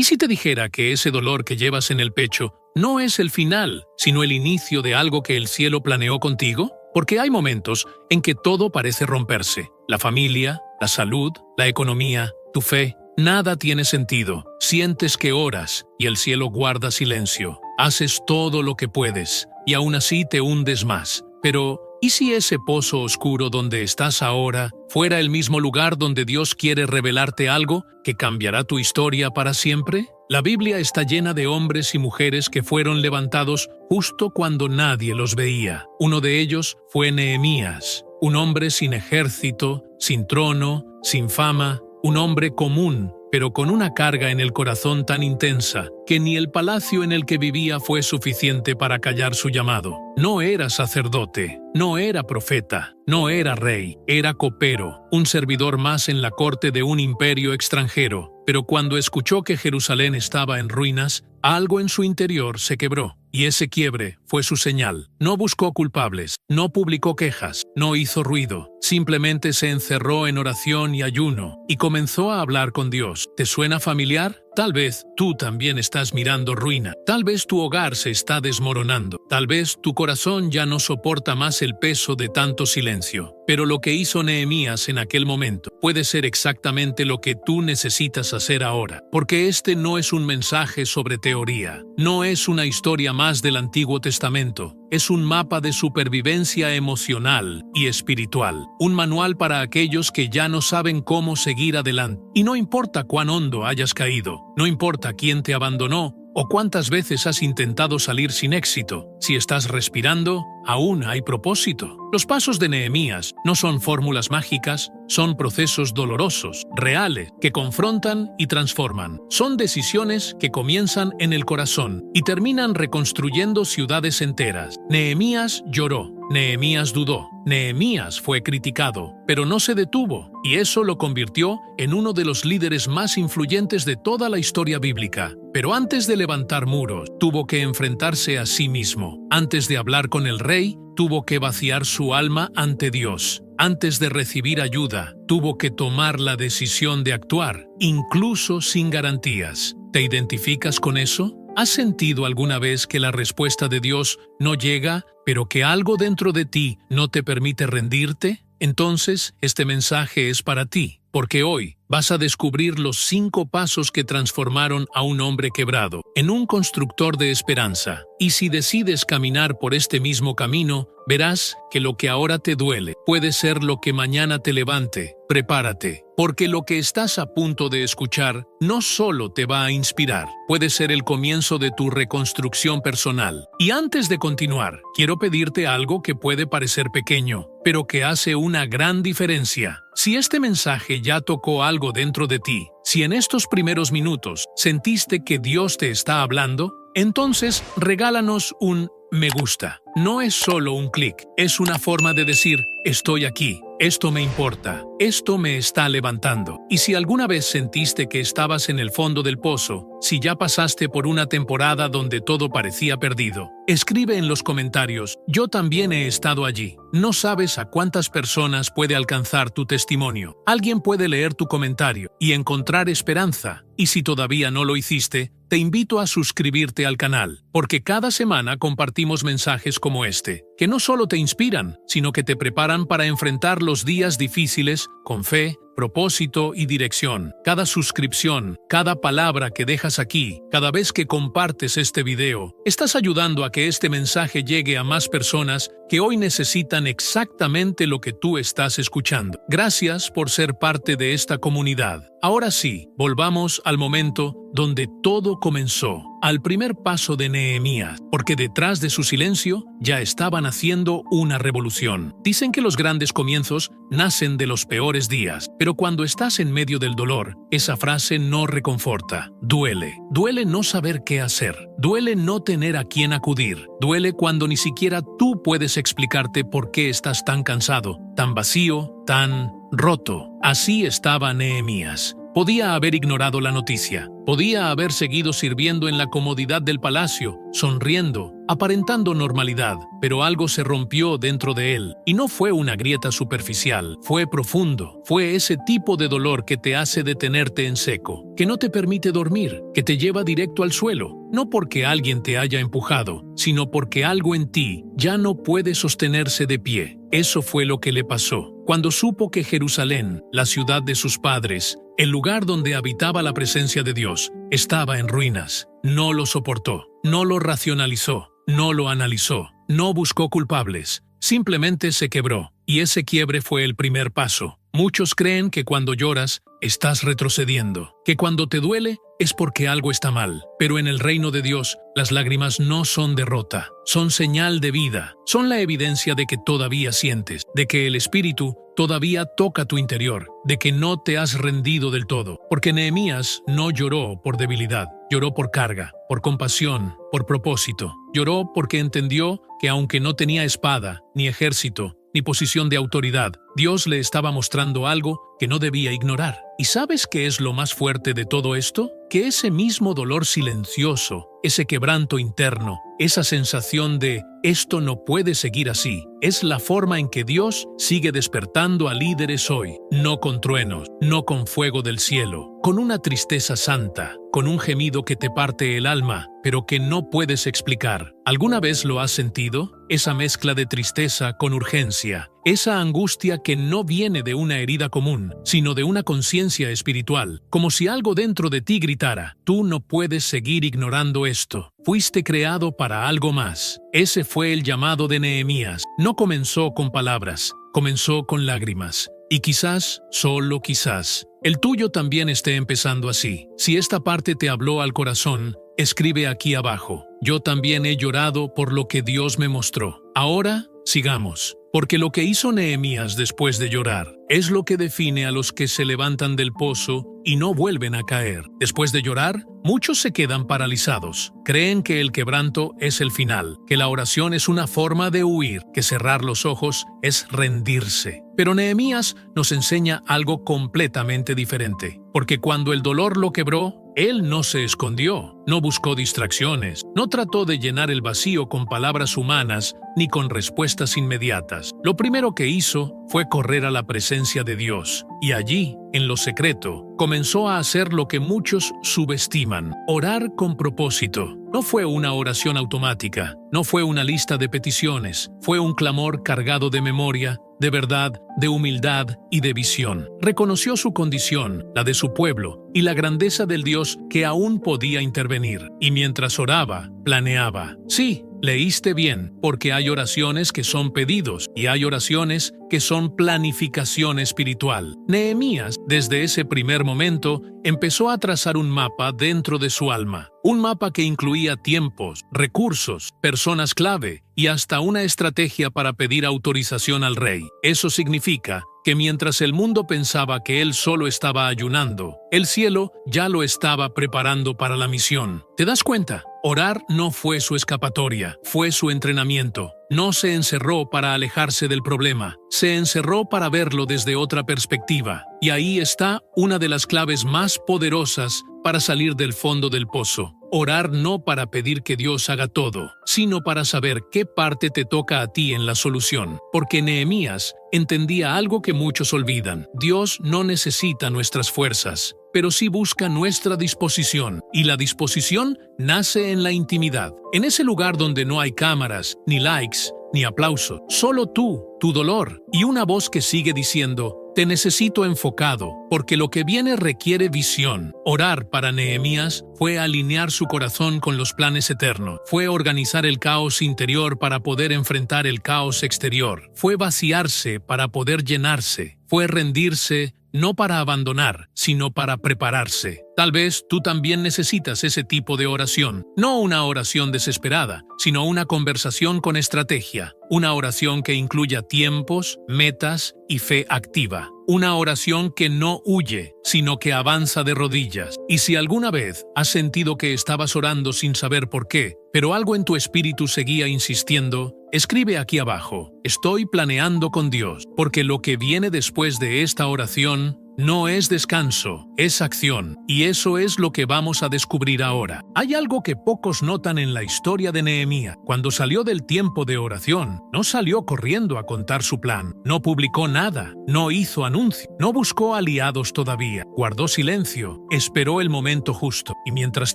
¿Y si te dijera que ese dolor que llevas en el pecho no es el final, sino el inicio de algo que el cielo planeó contigo? Porque hay momentos en que todo parece romperse. La familia, la salud, la economía, tu fe. Nada tiene sentido. Sientes que oras y el cielo guarda silencio. Haces todo lo que puedes y aún así te hundes más. Pero, ¿y si ese pozo oscuro donde estás ahora fuera el mismo lugar donde Dios quiere revelarte algo que cambiará tu historia para siempre? La Biblia está llena de hombres y mujeres que fueron levantados justo cuando nadie los veía. Uno de ellos fue Nehemías, un hombre sin ejército, sin trono, sin fama, un hombre común, pero con una carga en el corazón tan intensa que ni el palacio en el que vivía fue suficiente para callar su llamado. No era sacerdote, no era profeta, no era rey, era copero, un servidor más en la corte de un imperio extranjero. Pero cuando escuchó que Jerusalén estaba en ruinas, algo en su interior se quebró. Y ese quiebre fue su señal. No buscó culpables, no publicó quejas, no hizo ruido. Simplemente se encerró en oración y ayuno y comenzó a hablar con Dios. ¿Te suena familiar? Tal vez tú también estás mirando ruina. Tal vez tu hogar se está desmoronando. Tal vez tu corazón ya no soporta más el peso de tanto silencio. Pero lo que hizo Nehemías en aquel momento puede ser exactamente lo que tú necesitas hacer ahora. Porque este no es un mensaje sobre teoría. No es una historia más del Antiguo Testamento. Es un mapa de supervivencia emocional y espiritual. Un manual para aquellos que ya no saben cómo seguir adelante. Y no importa cuán hondo hayas caído. No importa quién te abandonó o cuántas veces has intentado salir sin éxito. Si estás respirando, aún hay propósito. Los pasos de Nehemías no son fórmulas mágicas, son procesos dolorosos, reales, que confrontan y transforman. Son decisiones que comienzan en el corazón y terminan reconstruyendo ciudades enteras. Nehemías lloró, Nehemías dudó, Nehemías fue criticado, pero no se detuvo, y eso lo convirtió en uno de los líderes más influyentes de toda la historia bíblica. Pero antes de levantar muros, tuvo que enfrentarse a sí mismo. Antes de hablar con el rey, tuvo que vaciar su alma ante Dios. Antes de recibir ayuda, tuvo que tomar la decisión de actuar, incluso sin garantías. ¿Te identificas con eso? ¿Has sentido alguna vez que la respuesta de Dios no llega, pero que algo dentro de ti no te permite rendirte? Entonces, este mensaje es para ti, porque hoy vas a descubrir los 5 pasos que transformaron a un hombre quebrado en un constructor de esperanza. Y si decides caminar por este mismo camino, verás que lo que ahora te duele puede ser lo que mañana te levante. Prepárate, porque lo que estás a punto de escuchar no solo te va a inspirar, puede ser el comienzo de tu reconstrucción personal. Y antes de continuar, quiero pedirte algo que puede parecer pequeño, pero que hace una gran diferencia. Si este mensaje ya tocó algo dentro de ti, si en estos primeros minutos sentiste que Dios te está hablando, entonces regálanos un me gusta. No es solo un clic, es una forma de decir, estoy aquí, esto me importa, esto me está levantando. Y si alguna vez sentiste que estabas en el fondo del pozo, si ya pasaste por una temporada donde todo parecía perdido, escribe en los comentarios, yo también he estado allí. No sabes a cuántas personas puede alcanzar tu testimonio. Alguien puede leer tu comentario y encontrar esperanza. Y si todavía no lo hiciste, te invito a suscribirte al canal, porque cada semana compartimos mensajes como este, que no solo te inspiran, sino que te preparan para enfrentar los días difíciles con fe, propósito y dirección. Cada suscripción, cada palabra que dejas aquí, cada vez que compartes este video, estás ayudando a que este mensaje llegue a más personas que hoy necesitan exactamente lo que tú estás escuchando. Gracias por ser parte de esta comunidad. Ahora sí, volvamos al momento donde todo comenzó, al primer paso de Nehemías, porque detrás de su silencio ya estaban haciendo una revolución. Dicen que los grandes comienzos nacen de los peores días, pero cuando estás en medio del dolor, esa frase no reconforta. Duele. Duele no saber qué hacer. Duele no tener a quién acudir. Duele cuando ni siquiera tú puedes explicarte por qué estás tan cansado, tan vacío, tan roto. Así estaba Nehemías. Podía haber ignorado la noticia. Podía haber seguido sirviendo en la comodidad del palacio, sonriendo, aparentando normalidad, pero algo se rompió dentro de él, y no fue una grieta superficial, fue profundo, fue ese tipo de dolor que te hace detenerte en seco, que no te permite dormir, que te lleva directo al suelo, no porque alguien te haya empujado, sino porque algo en ti ya no puede sostenerse de pie. Eso fue lo que le pasó. Cuando supo que Jerusalén, la ciudad de sus padres, el lugar donde habitaba la presencia de Dios, estaba en ruinas, no lo soportó, no lo racionalizó, no lo analizó, no buscó culpables, simplemente se quebró, y ese quiebre fue el primer paso. Muchos creen que cuando lloras, estás retrocediendo, que cuando te duele, es porque algo está mal, pero en el reino de Dios, las lágrimas no son derrota, son señal de vida, son la evidencia de que todavía sientes, de que el Espíritu todavía toca tu interior, de que no te has rendido del todo, porque Nehemías no lloró por debilidad, lloró por carga, por compasión, por propósito, lloró porque entendió que aunque no tenía espada, ni ejército, ni posición de autoridad, Dios le estaba mostrando algo que no debía ignorar. ¿Y sabes qué es lo más fuerte de todo esto? Que ese mismo dolor silencioso, ese quebranto interno, esa sensación de «esto no puede seguir así», es la forma en que Dios sigue despertando a líderes hoy, no con truenos, no con fuego del cielo, con una tristeza santa, con un gemido que te parte el alma, pero que no puedes explicar. ¿Alguna vez lo has sentido? Esa mezcla de tristeza con urgencia, esa angustia que no viene de una herida común, sino de una conciencia espiritual, como si algo dentro de ti gritara, tú no puedes seguir ignorando esto, fuiste creado para algo más. Ese fue el llamado de Nehemías. No comenzó con palabras, comenzó con lágrimas. Y quizás, solo quizás, el tuyo también esté empezando así. Si esta parte te habló al corazón, escribe aquí abajo. Yo también he llorado por lo que Dios me mostró. Ahora, sigamos. Porque lo que hizo Nehemías después de llorar es lo que define a los que se levantan del pozo y no vuelven a caer. Después de llorar, muchos se quedan paralizados. Creen que el quebranto es el final, que la oración es una forma de huir, que cerrar los ojos es rendirse. Pero Nehemías nos enseña algo completamente diferente, porque cuando el dolor lo quebró, él no se escondió, no buscó distracciones, no trató de llenar el vacío con palabras humanas ni con respuestas inmediatas. Lo primero que hizo fue correr a la presencia de Dios, y allí, en lo secreto, comenzó a hacer lo que muchos subestiman: orar con propósito. No fue una oración automática, no fue una lista de peticiones, fue un clamor cargado de memoria, de verdad, de humildad y de visión. Reconoció su condición, la de su pueblo, y la grandeza del Dios que aún podía intervenir. Y mientras oraba, planeaba. Sí, leíste bien, porque hay oraciones que son pedidos y hay oraciones que son planificación espiritual. Nehemías, desde ese primer momento, empezó a trazar un mapa dentro de su alma. Un mapa que incluía tiempos, recursos, personas clave y hasta una estrategia para pedir autorización al rey. Eso significa que mientras el mundo pensaba que él solo estaba ayunando, el cielo ya lo estaba preparando para la misión. ¿Te das cuenta? Orar no fue su escapatoria, fue su entrenamiento. No se encerró para alejarse del problema, se encerró para verlo desde otra perspectiva. Y ahí está una de las claves más poderosas para salir del fondo del pozo. Orar no para pedir que Dios haga todo, sino para saber qué parte te toca a ti en la solución. Porque Nehemías entendía algo que muchos olvidan. Dios no necesita nuestras fuerzas, pero sí busca nuestra disposición. Y la disposición nace en la intimidad. En ese lugar donde no hay cámaras, ni likes, ni aplauso. Solo tú, tu dolor, y una voz que sigue diciendo: te necesito enfocado, porque lo que viene requiere visión. Orar para Nehemías fue alinear su corazón con los planes eternos. Fue organizar el caos interior para poder enfrentar el caos exterior. Fue vaciarse para poder llenarse. Fue rendirse, no para abandonar, sino para prepararse. Tal vez tú también necesitas ese tipo de oración. No una oración desesperada, sino una conversación con estrategia. Una oración que incluya tiempos, metas y fe activa. Una oración que no huye, sino que avanza de rodillas. Y si alguna vez has sentido que estabas orando sin saber por qué, pero algo en tu espíritu seguía insistiendo, escribe aquí abajo: estoy planeando con Dios, porque lo que viene después de esta oración No es descanso, es acción, y eso es lo que vamos a descubrir ahora. Hay algo que pocos notan en la historia de Nehemías. Cuando salió del tiempo de oración, no salió corriendo a contar su plan, no publicó nada, no hizo anuncio, no buscó aliados todavía, guardó silencio, esperó el momento justo, y mientras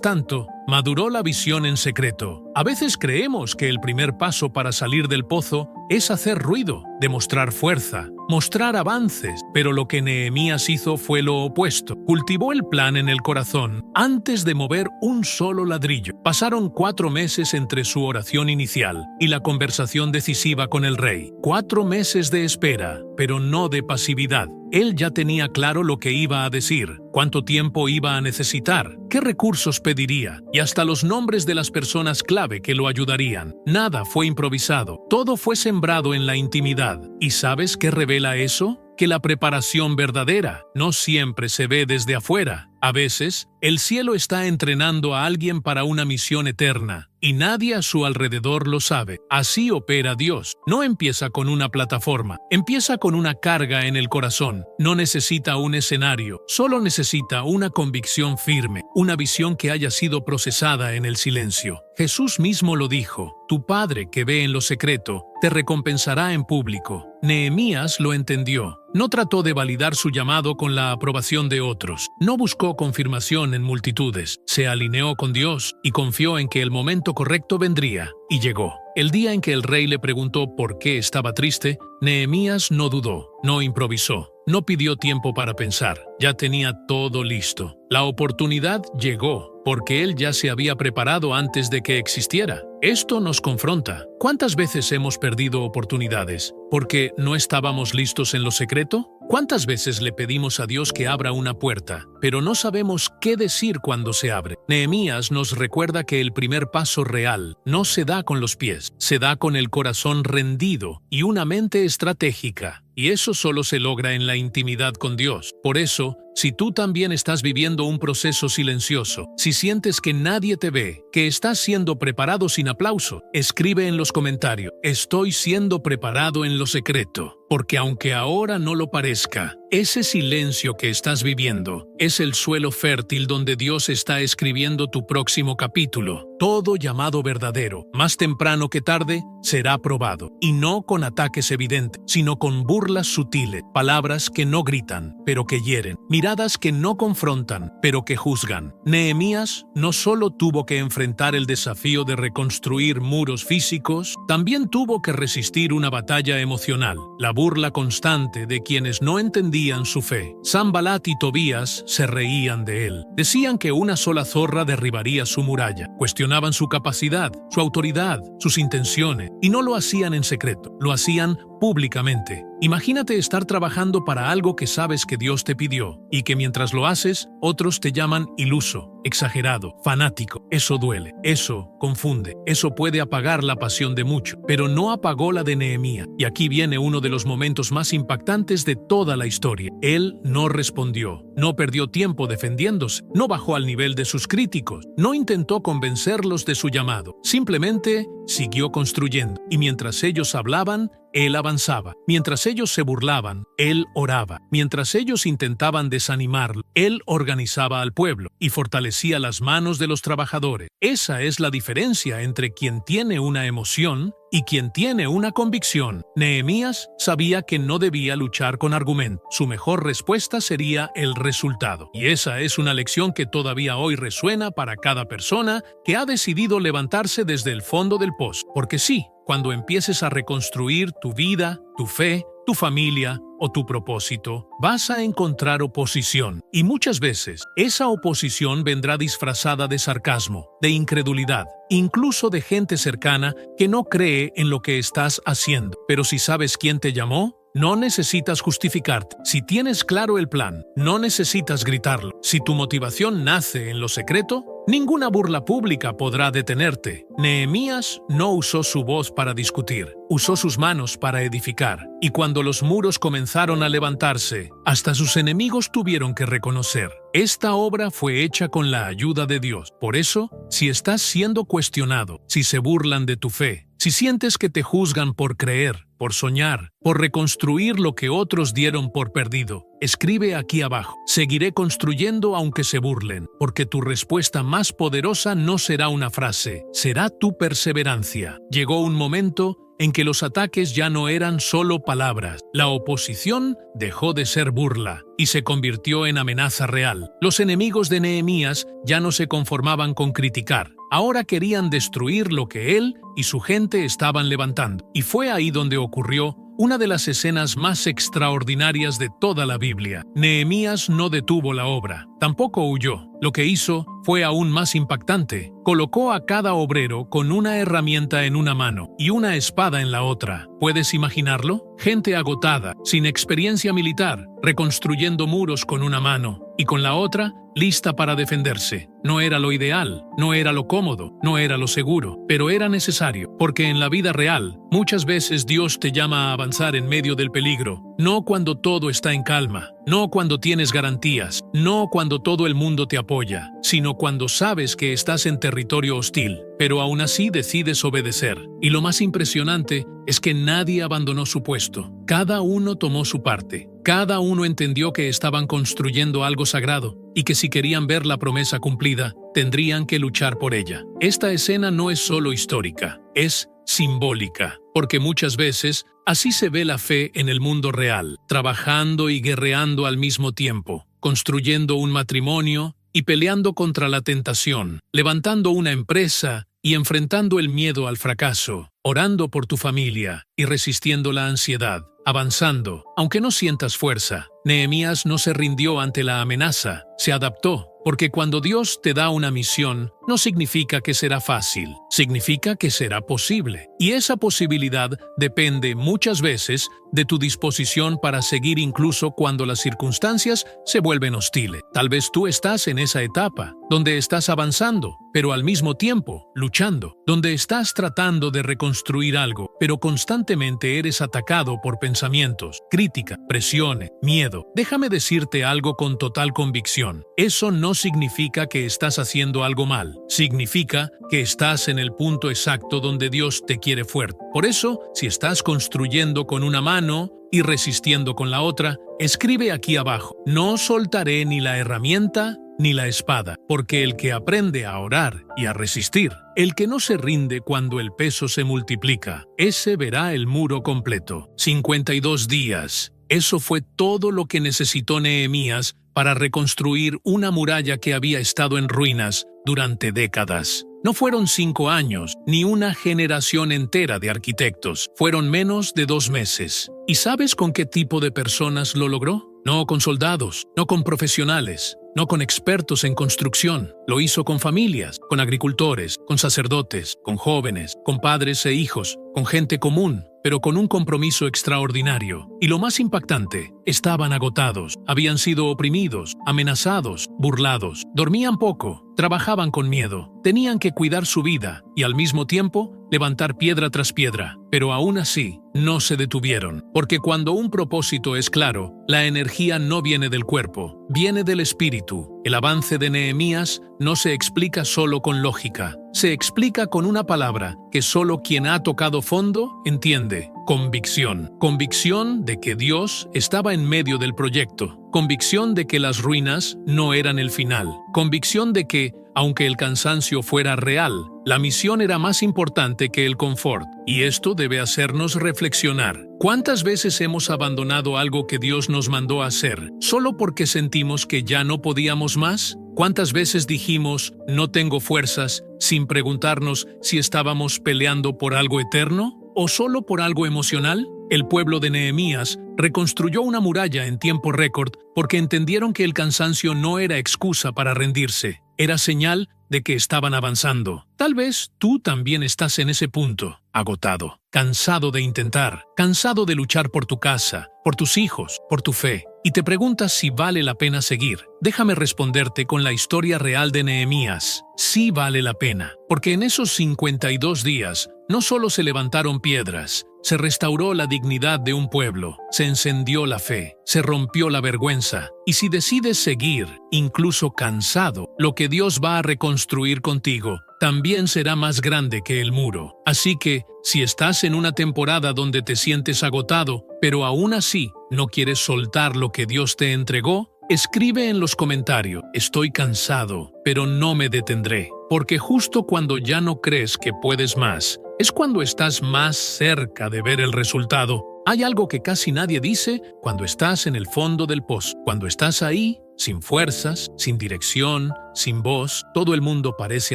tanto, maduró la visión en secreto. A veces creemos que el primer paso para salir del pozo es hacer ruido, demostrar fuerza, mostrar avances, pero lo que Nehemías hizo fue lo opuesto. Cultivó el plan en el corazón antes de mover un solo ladrillo. Pasaron 4 meses entre su oración inicial y la conversación decisiva con el rey. 4 meses de espera, pero no de pasividad. Él ya tenía claro lo que iba a decir, cuánto tiempo iba a necesitar, qué recursos pediría y hasta los nombres de las personas clave que lo ayudarían. Nada fue improvisado, todo fue sembrado en la intimidad. ¿Y sabes qué revela eso? Que la preparación verdadera no siempre se ve desde afuera. A veces, el cielo está entrenando a alguien para una misión eterna, y nadie a su alrededor lo sabe. Así opera Dios. No empieza con una plataforma, empieza con una carga en el corazón. No necesita un escenario, solo necesita una convicción firme, una visión que haya sido procesada en el silencio. Jesús mismo lo dijo: tu Padre que ve en lo secreto, te recompensará en público. Nehemías lo entendió. No trató de validar su llamado con la aprobación de otros. No buscó confirmación en multitudes. Se alineó con Dios y confió en que el momento correcto vendría. Y llegó. El día en que el rey le preguntó por qué estaba triste, Nehemías no dudó, no improvisó, no pidió tiempo para pensar. Ya tenía todo listo. La oportunidad llegó, porque él ya se había preparado antes de que existiera. Esto nos confronta. ¿Cuántas veces hemos perdido oportunidades porque no estábamos listos en lo secreto? ¿Cuántas veces le pedimos a Dios que abra una puerta, pero no sabemos qué decir cuando se abre? Nehemías nos recuerda que el primer paso real no se da con los pies, se da con el corazón rendido y una mente estratégica. Y eso solo se logra en la intimidad con Dios. Por eso, si tú también estás viviendo un proceso silencioso, si sientes que nadie te ve, que estás siendo preparado sin aplauso, escribe en los comentarios: estoy siendo preparado en lo secreto. Porque aunque ahora no lo parezca, ese silencio que estás viviendo es el suelo fértil donde Dios está escribiendo tu próximo capítulo. Todo llamado verdadero, más temprano que tarde, será probado. Y no con ataques evidentes, sino con burlas sutiles, palabras que no gritan, pero que hieren, miradas que no confrontan, pero que juzgan. Nehemías no solo tuvo que enfrentar el desafío de reconstruir muros físicos, también tuvo que resistir una batalla emocional, la burla constante de quienes no entendían su fe. Sanbalat y Tobías se reían de él. Decían que una sola zorra derribaría su muralla. Cuestionaban su capacidad, su autoridad, sus intenciones, y no lo hacían en secreto, lo hacían públicamente. Imagínate estar trabajando para algo que sabes que Dios te pidió y que mientras lo haces, otros te llaman iluso, exagerado, fanático. Eso duele, eso confunde, eso puede apagar la pasión de muchos, pero no apagó la de Nehemías. Y aquí viene uno de los momentos más impactantes de toda la historia. Él no respondió, no perdió tiempo defendiéndose, no bajó al nivel de sus críticos, no intentó convencerlos de su llamado, simplemente siguió construyendo. Y mientras ellos hablaban, él avanzaba. Mientras ellos se burlaban, él oraba. Mientras ellos intentaban desanimarlo, él organizaba al pueblo y fortalecía las manos de los trabajadores. Esa es la diferencia entre quien tiene una emoción y quien tiene una convicción. Nehemías sabía que no debía luchar con argumentos. Su mejor respuesta sería el resultado. Y esa es una lección que todavía hoy resuena para cada persona que ha decidido levantarse desde el fondo del pozo. Porque sí, cuando empieces a reconstruir tu vida, tu fe, tu familia o tu propósito, vas a encontrar oposición. Y muchas veces, esa oposición vendrá disfrazada de sarcasmo, de incredulidad, incluso de gente cercana que no cree en lo que estás haciendo. Pero si sabes quién te llamó, no necesitas justificarte. Si tienes claro el plan, no necesitas gritarlo. Si tu motivación nace en lo secreto, ninguna burla pública podrá detenerte. Nehemías no usó su voz para discutir, usó sus manos para edificar. Y cuando los muros comenzaron a levantarse, hasta sus enemigos tuvieron que reconocer: esta obra fue hecha con la ayuda de Dios. Por eso, si estás siendo cuestionado, si se burlan de tu fe, si sientes que te juzgan por creer, por soñar, por reconstruir lo que otros dieron por perdido, escribe aquí abajo: seguiré construyendo aunque se burlen, porque tu respuesta más poderosa no será una frase, será tu perseverancia. Llegó un momento en que los ataques ya no eran solo palabras. La oposición dejó de ser burla y se convirtió en amenaza real. Los enemigos de Nehemías ya no se conformaban con criticar. Ahora querían destruir lo que él y su gente estaban levantando. Y fue ahí donde ocurrió una de las escenas más extraordinarias de toda la Biblia. Nehemías no detuvo la obra, tampoco huyó. Lo que hizo fue aún más impactante. Colocó a cada obrero con una herramienta en una mano y una espada en la otra. ¿Puedes imaginarlo? Gente agotada, sin experiencia militar, reconstruyendo muros con una mano y con la otra lista para defenderse. No era lo ideal, no era lo cómodo, no era lo seguro, pero era necesario, porque en la vida real, muchas veces Dios te llama a avanzar en medio del peligro, no cuando todo está en calma, no cuando tienes garantías, no cuando todo el mundo te apoya, sino cuando sabes que estás en territorio hostil, pero aún así decides obedecer. Y lo más impresionante es que nadie abandonó su puesto. Cada uno tomó su parte. Cada uno entendió que estaban construyendo algo sagrado y que si querían ver la promesa cumplida, tendrían que luchar por ella. Esta escena no es solo histórica, es simbólica, porque muchas veces así se ve la fe en el mundo real, trabajando y guerreando al mismo tiempo, construyendo un matrimonio y peleando contra la tentación, levantando una empresa y enfrentando el miedo al fracaso, orando por tu familia y resistiendo la ansiedad, avanzando, aunque no sientas fuerza. Nehemías no se rindió ante la amenaza, se adaptó, porque cuando Dios te da una misión, no significa que será fácil, significa que será posible. Y esa posibilidad depende muchas veces de tu disposición para seguir incluso cuando las circunstancias se vuelven hostiles. Tal vez tú estás en esa etapa, donde estás avanzando, pero al mismo tiempo luchando, donde estás tratando de reconstruir algo, pero constantemente eres atacado por pensamientos, crítica, presiones, miedo. Déjame decirte algo con total convicción. Eso no significa que estás haciendo algo mal. Significa que estás en el punto exacto donde Dios te quiere fuerte. Por eso, si estás construyendo con una mano y resistiendo con la otra, escribe aquí abajo: no soltaré ni la herramienta ni la espada, porque el que aprende a orar y a resistir, el que no se rinde cuando el peso se multiplica, ese verá el muro completo. 52 días. Eso fue todo lo que necesitó Nehemías para reconstruir una muralla que había estado en ruinas durante décadas. No fueron 5 años, ni una generación entera de arquitectos. Fueron menos de 2 meses. ¿Y sabes con qué tipo de personas lo logró? No con soldados, no con profesionales, no con expertos en construcción. Lo hizo con familias, con agricultores, con sacerdotes, con jóvenes, con padres e hijos, con gente común, pero con un compromiso extraordinario. Y lo más impactante, estaban agotados, habían sido oprimidos, amenazados, burlados, dormían poco, trabajaban con miedo, tenían que cuidar su vida y al mismo tiempo levantar piedra tras piedra, pero aún así no se detuvieron, porque cuando un propósito es claro, la energía no viene del cuerpo, viene del espíritu. El avance de Nehemías no se explica solo con lógica, se explica con una palabra que solo quien ha tocado fondo entiende: convicción. Convicción de que Dios estaba en medio del proyecto, convicción de que las ruinas no eran el final, convicción de que, aunque el cansancio fuera real, la misión era más importante que el confort. Y esto debe hacernos reflexionar. ¿Cuántas veces hemos abandonado algo que Dios nos mandó a hacer solo porque sentimos que ya no podíamos más? ¿Cuántas veces dijimos "no tengo fuerzas" sin preguntarnos si estábamos peleando por algo eterno o solo por algo emocional? El pueblo de Nehemías reconstruyó una muralla en tiempo récord porque entendieron que el cansancio no era excusa para rendirse, era señal de que estaban avanzando. Tal vez tú también estás en ese punto, agotado, cansado de intentar, cansado de luchar por tu casa, por tus hijos, por tu fe. y te preguntas si vale la pena seguir. Déjame responderte con la historia real de Nehemías. Sí vale la pena, porque en esos 52 días no solo se levantaron piedras, se restauró la dignidad de un pueblo, se encendió la fe, se rompió la vergüenza, y si decides seguir, incluso cansado, lo que Dios va a reconstruir contigo también será más grande que el muro. Así que, si estás en una temporada donde te sientes agotado, pero aún así no quieres soltar lo que Dios te entregó, escribe en los comentarios: estoy cansado, pero no me detendré. Porque justo cuando ya no crees que puedes más, es cuando estás más cerca de ver el resultado. Hay algo que casi nadie dice cuando estás en el fondo del pozo. Cuando estás ahí, sin fuerzas, sin dirección, sin voz, todo el mundo parece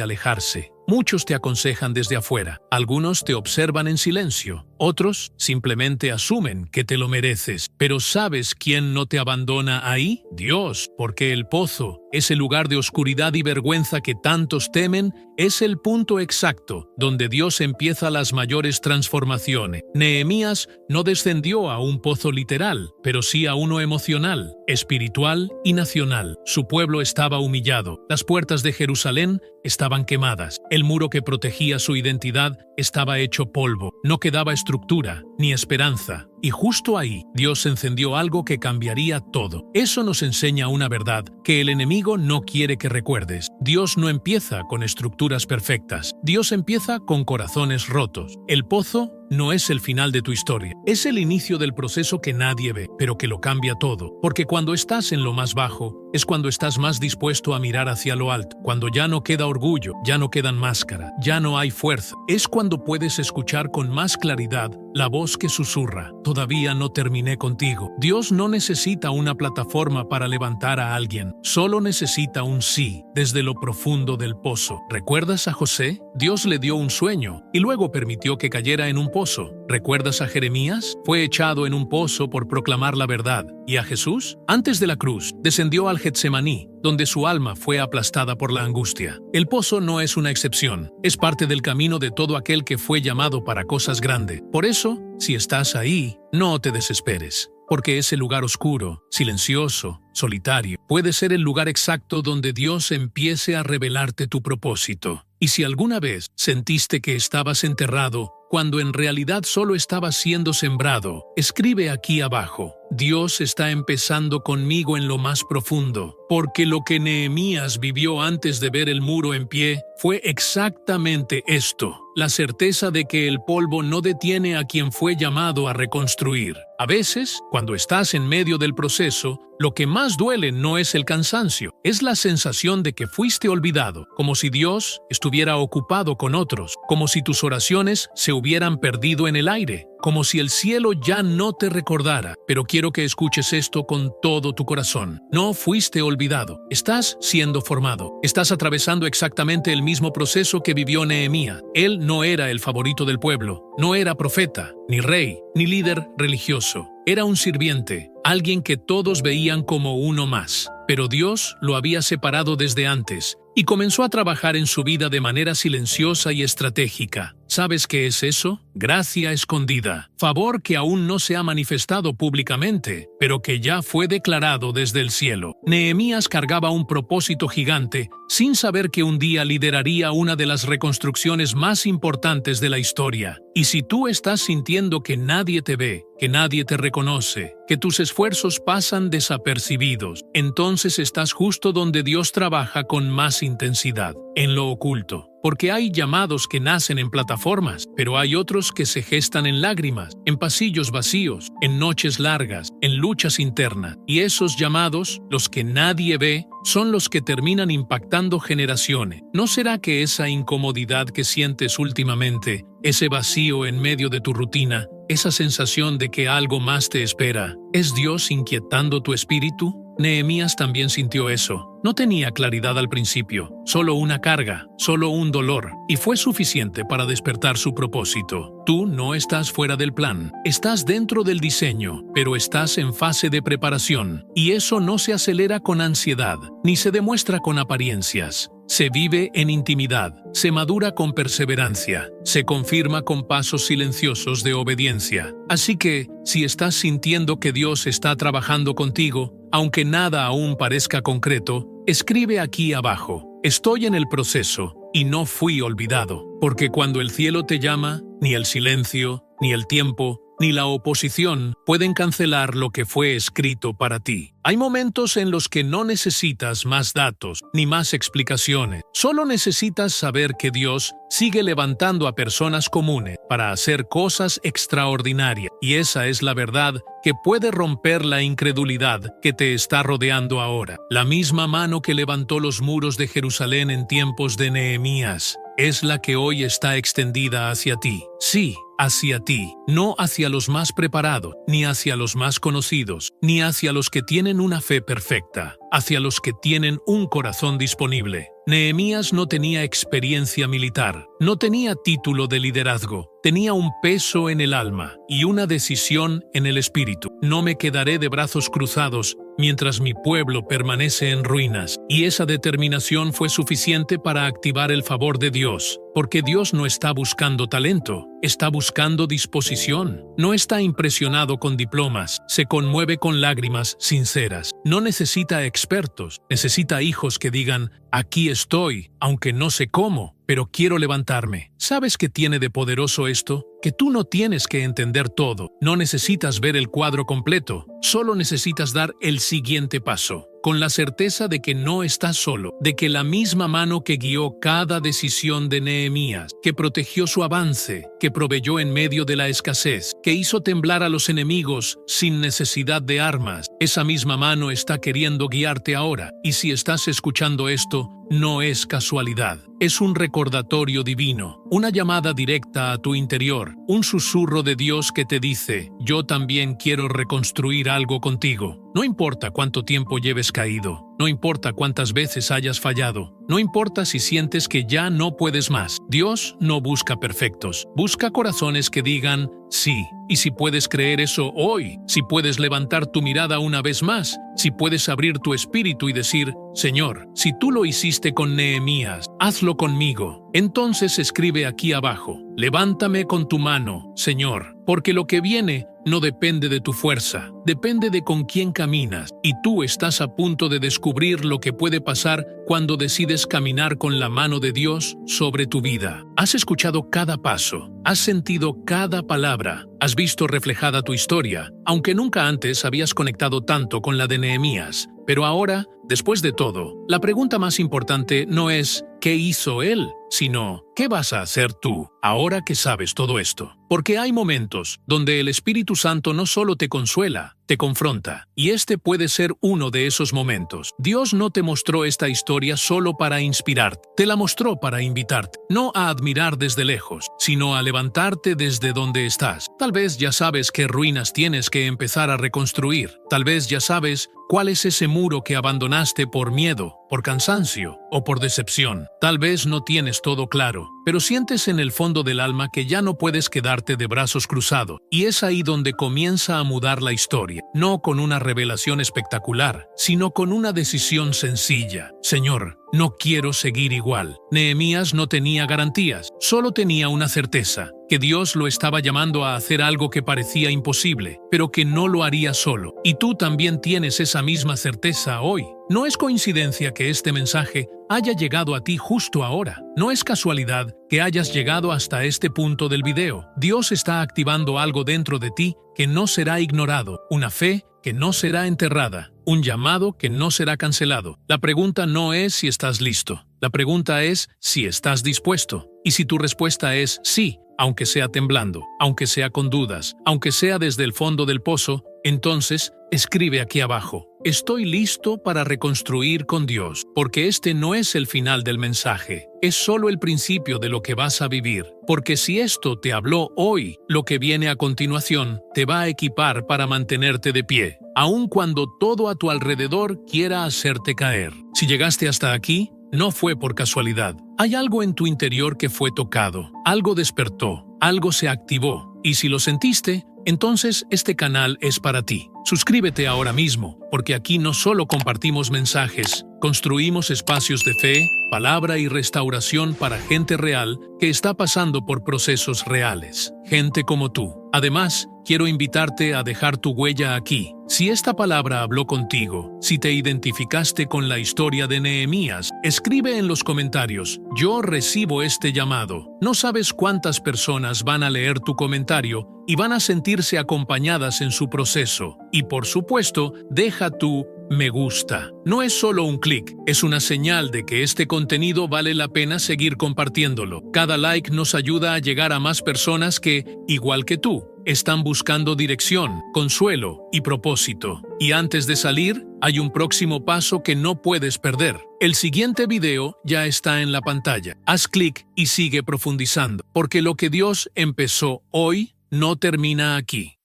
alejarse. Muchos te aconsejan desde afuera, algunos te observan en silencio, otros simplemente asumen que te lo mereces. Pero ¿sabes quién no te abandona ahí? Dios, porque el pozo, ese lugar de oscuridad y vergüenza que tantos temen, es el punto exacto donde Dios empieza las mayores transformaciones. Nehemías no descendió a un pozo literal, pero sí a uno emocional, espiritual y nacional. Su pueblo estaba humillado, las puertas de Jerusalén estaban quemadas, el muro que protegía su identidad estaba hecho polvo, no quedaba estructura ni esperanza. Y justo ahí, Dios encendió algo que cambiaría todo. Eso nos enseña una verdad que el enemigo no quiere que recuerdes. Dios no empieza con estructuras perfectas. Dios empieza con corazones rotos. El pozo no es el final de tu historia. Es el inicio del proceso que nadie ve, pero que lo cambia todo. Porque cuando estás en lo más bajo, es cuando estás más dispuesto a mirar hacia lo alto. Cuando ya no queda orgullo, ya no quedan máscaras, ya no hay fuerza. Es cuando puedes escuchar con más claridad la voz que susurra: todavía no terminé contigo. Dios no necesita una plataforma para levantar a alguien, solo necesita un sí desde lo profundo del pozo. ¿Recuerdas a José? Dios le dio un sueño y luego permitió que cayera en un pozo. ¿Recuerdas a Jeremías? Fue echado en un pozo por proclamar la verdad. ¿Y a Jesús? Antes de la cruz, descendió al Getsemaní, donde su alma fue aplastada por la angustia. El pozo no es una excepción, es parte del camino de todo aquel que fue llamado para cosas grandes. Por eso, si estás ahí, no te desesperes, porque ese lugar oscuro, silencioso, solitario, puede ser el lugar exacto donde Dios empiece a revelarte tu propósito. Y si alguna vez sentiste que estabas enterrado, cuando en realidad solo estaba siendo sembrado, escribe aquí abajo: Dios está empezando conmigo en lo más profundo, porque lo que Nehemías vivió antes de ver el muro en pie fue exactamente esto: la certeza de que el polvo no detiene a quien fue llamado a reconstruir. A veces, cuando estás en medio del proceso, lo que más duele no es el cansancio, es la sensación de que fuiste olvidado, como si Dios estuviera ocupado con otros, como si tus oraciones se hubieran perdido en el aire, como si el cielo ya no te recordara. Pero quiero que escuches esto con todo tu corazón. No fuiste olvidado, estás siendo formado, estás atravesando exactamente el mismo proceso que vivió Nehemías. Él no era el favorito del pueblo, no era profeta, ni rey, ni líder religioso. Era un sirviente, alguien que todos veían como uno más. Pero Dios lo había separado desde antes y comenzó a trabajar en su vida de manera silenciosa y estratégica. ¿Sabes qué es eso? Gracia escondida, favor que aún no se ha manifestado públicamente, pero que ya fue declarado desde el cielo. Nehemías cargaba un propósito gigante, sin saber que un día lideraría una de las reconstrucciones más importantes de la historia. Y si tú estás sintiendo que nadie te ve, que nadie te reconoce, que tus esfuerzos pasan desapercibidos, entonces estás justo donde Dios trabaja con más intensidad, en lo oculto. Porque hay llamados que nacen en plataformas, pero hay otros que se gestan en lágrimas, en pasillos vacíos, en noches largas, en luchas internas. Y esos llamados, los que nadie ve, son los que terminan impactando generaciones. ¿No será que esa incomodidad que sientes últimamente, ese vacío en medio de tu rutina, esa sensación de que algo más te espera, es Dios inquietando tu espíritu? Nehemías también sintió eso. No tenía claridad al principio, solo una carga, solo un dolor, y fue suficiente para despertar su propósito. Tú no estás fuera del plan, estás dentro del diseño, pero estás en fase de preparación, y eso no se acelera con ansiedad, ni se demuestra con apariencias. se vive en intimidad, se madura con perseverancia, se confirma con pasos silenciosos de obediencia. Así que, si estás sintiendo que Dios está trabajando contigo, aunque nada aún parezca concreto, escribe aquí abajo: estoy en el proceso y no fui olvidado. Porque cuando el cielo te llama, ni el silencio, ni el tiempo, ni la oposición pueden cancelar lo que fue escrito para ti. Hay momentos en los que no necesitas más datos ni más explicaciones. Solo necesitas saber que Dios sigue levantando a personas comunes para hacer cosas extraordinarias. Y esa es la verdad que puede romper la incredulidad que te está rodeando ahora. La misma mano que levantó los muros de Jerusalén en tiempos de Nehemías es la que hoy está extendida hacia ti. Sí, hacia ti, no hacia los más preparados, ni hacia los más conocidos, ni hacia los que tienen una fe perfecta, hacia los que tienen un corazón disponible. Nehemías no tenía experiencia militar, no tenía título de liderazgo, tenía un peso en el alma y una decisión en el espíritu. No me quedaré de brazos cruzados mientras mi pueblo permanece en ruinas. Y esa determinación fue suficiente para activar el favor de Dios, porque Dios no está buscando talento, está buscando disposición. No está impresionado con diplomas, se conmueve con lágrimas sinceras. No necesita expertos, necesita hijos que digan: aquí estoy, aunque no sé cómo, pero quiero levantarme. ¿Sabes qué tiene de poderoso esto? Que tú no tienes que entender todo, no necesitas ver el cuadro completo, solo necesitas dar el siguiente paso, con la certeza de que no estás solo, de que la misma mano que guió cada decisión de Nehemías, que protegió su avance, que proveyó en medio de la escasez, que hizo temblar a los enemigos sin necesidad de armas, esa misma mano está queriendo guiarte ahora. Y si estás escuchando esto, no es casualidad, es un recordatorio divino, una llamada directa a tu interior, un susurro de Dios que te dice: yo también quiero reconstruir algo contigo. No importa cuánto tiempo lleves caído, no importa cuántas veces hayas fallado, no importa si sientes que ya no puedes más. Dios no busca perfectos, busca corazones que digan sí. Y si puedes creer eso hoy, si puedes levantar tu mirada una vez más, si puedes abrir tu espíritu y decir: Señor, si tú lo hiciste con Nehemías, hazlo conmigo. Entonces escribe aquí abajo: levántame con tu mano, Señor, porque lo que viene no depende de tu fuerza, depende de con quién caminas, y tú estás a punto de descubrir lo que puede pasar cuando decides caminar con la mano de Dios sobre tu vida. Has escuchado cada paso, has sentido cada palabra, has visto reflejada tu historia, aunque nunca antes habías conectado tanto con la de Nehemías. Pero ahora, después de todo, la pregunta más importante no es ¿qué hizo él?, sino ¿qué vas a hacer tú ahora que sabes todo esto? Porque hay momentos donde el Espíritu Santo no solo te consuela, te confronta, y este puede ser uno de esos momentos. Dios no te mostró esta historia solo para inspirarte, te la mostró para invitarte, no a admirar desde lejos, sino a levantarte desde donde estás. Tal vez ya sabes qué ruinas tienes que empezar a reconstruir, tal vez ya sabes cuál es ese muro que abandonaste por miedo, por cansancio o por decepción. Tal vez no tienes todo claro, pero sientes en el fondo del alma que ya no puedes quedarte de brazos cruzados, y es ahí donde comienza a mudar la historia, no con una revelación espectacular, sino con una decisión sencilla. Señor, no quiero seguir igual. Nehemías no tenía garantías, solo tenía una certeza: que Dios lo estaba llamando a hacer algo que parecía imposible, pero que no lo haría solo. Y tú también tienes esa misma certeza hoy. No es coincidencia que este mensaje haya llegado a ti justo ahora. No es casualidad que hayas llegado hasta este punto del video. Dios está activando algo dentro de ti que no será ignorado, una fe que no será enterrada, un llamado que no será cancelado. La pregunta no es si estás listo, la pregunta es si estás dispuesto. Y si tu respuesta es sí, aunque sea temblando, aunque sea con dudas, aunque sea desde el fondo del pozo, entonces escribe aquí abajo: estoy listo para reconstruir con Dios, porque este no es el final del mensaje, es solo el principio de lo que vas a vivir. Porque si esto te habló hoy, lo que viene a continuación te va a equipar para mantenerte de pie, aun cuando todo a tu alrededor quiera hacerte caer. Si llegaste hasta aquí, no fue por casualidad. Hay algo en tu interior que fue tocado, algo despertó, algo se activó, y si lo sentiste, entonces este canal es para ti. Suscríbete ahora mismo, porque aquí no solo compartimos mensajes, construimos espacios de fe, palabra y restauración para gente real que está pasando por procesos reales. Gente como tú. Además, quiero invitarte a dejar tu huella aquí. Si esta palabra habló contigo, si te identificaste con la historia de Nehemías, escribe en los comentarios: yo recibo este llamado. No sabes cuántas personas van a leer tu comentario y van a sentirse acompañadas en su proceso. Y por supuesto, deja tu me gusta. No es solo un clic, es una señal de que este contenido vale la pena seguir compartiéndolo. Cada like nos ayuda a llegar a más personas que, igual que tú, están buscando dirección, consuelo y propósito. Y antes de salir, hay un próximo paso que no puedes perder. El siguiente video ya está en la pantalla. Haz clic y sigue profundizando, porque lo que Dios empezó hoy no termina aquí.